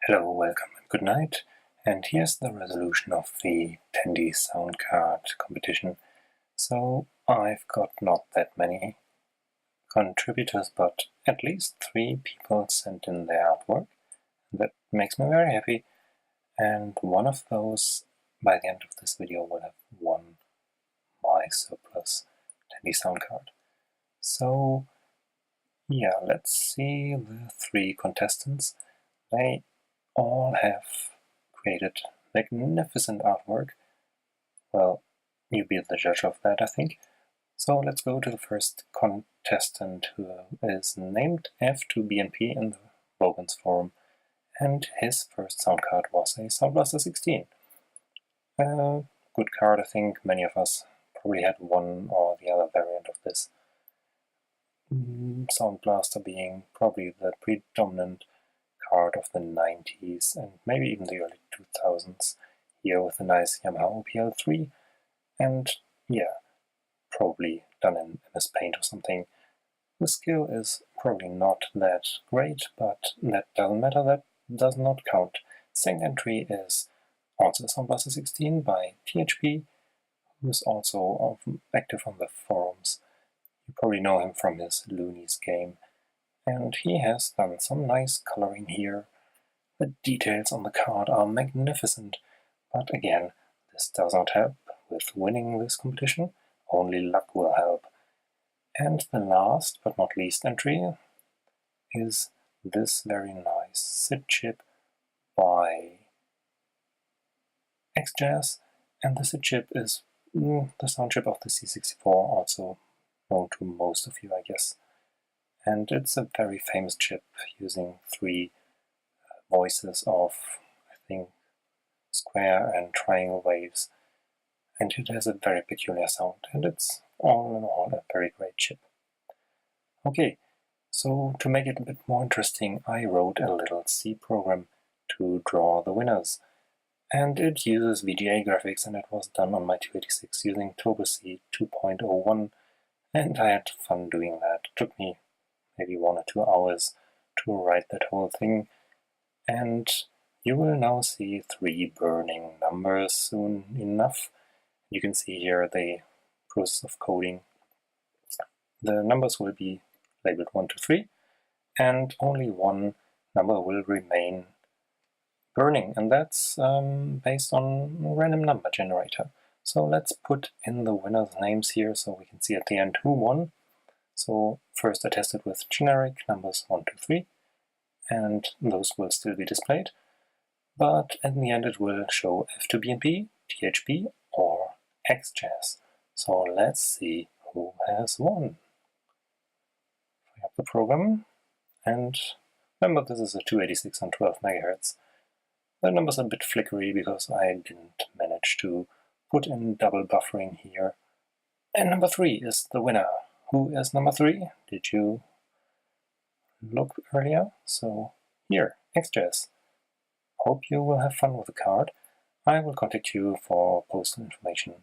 Hello, welcome and good night, and here's the resolution of the Tandy Sound Card Competition. So I've got not that many contributors, but at least 3 people sent in their artwork. That makes me very happy, and one of those, by the end of this video, will have won my surplus Tandy Sound Card. So yeah, let's see the 3 contestants. They all have created magnificent artwork. Well, you be the judge of that, I think. So let's go to the first contestant, who is named F2BNP in the Bogans forum, and his first sound card was a Sound Blaster 16. Good card, I think. Many of us probably had one or the other variant of this. Sound Blaster being probably the predominant card of the 90s and maybe even the early 2000s, here with a nice Yamaha OPL3, and yeah, probably done in MS Paint or something. The skill is probably not that great, but that doesn't matter, that does not count. Second entry is also Sound Blaster 16 by THP, who is also active on the forums. You probably know him from his Loonies game. And he has done some nice coloring here. The details on the card are magnificent, but again, this does not help with winning this competition, only luck will help. And the last but not least entry is this very nice SID chip by XJazz, and the SID chip is the sound chip of the C64, also known to most of you, I guess. And it's a very famous chip using 3 voices of, I think, square and triangle waves. And it has a very peculiar sound, and it's all in all a very great chip. Okay, so to make it a bit more interesting, I wrote a little C program to draw the winners. And it uses VGA graphics, and it was done on my 286 using TurboC 2.01, and I had fun doing that. It took me maybe 1 or 2 hours to write that whole thing, and you will now see 3 burning numbers soon enough. You can see here the process of coding. The numbers will be labeled 1, 2, 3, and only one number will remain burning, and that's based on a random number generator. So let's put in the winners' names here so we can see at the end who won. So first I tested with generic numbers 1, 2, 3, and those will still be displayed, but in the end it will show F2BNP, THP, or XJazz. So let's see who has won. We have the program, and remember this is a 286 on 12 MHz. The numbers are a bit flickery because I didn't manage to put in double buffering here. And number 3 is the winner. Who is number 3? Did you look earlier? So here, XJazz. Hope you will have fun with the card. I will contact you for postal information.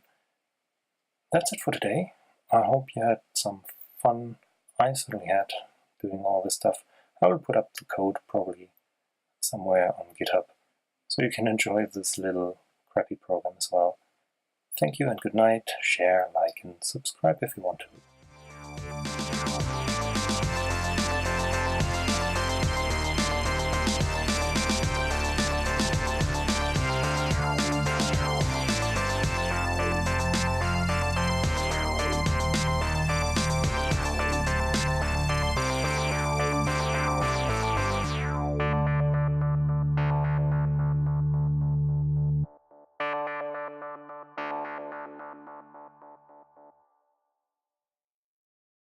That's it for today. I hope you had some fun. I certainly had doing all this stuff. I will put up the code probably somewhere on GitHub, so you can enjoy this little crappy program as well. Thank you and good night. Share, like, and subscribe if you want to.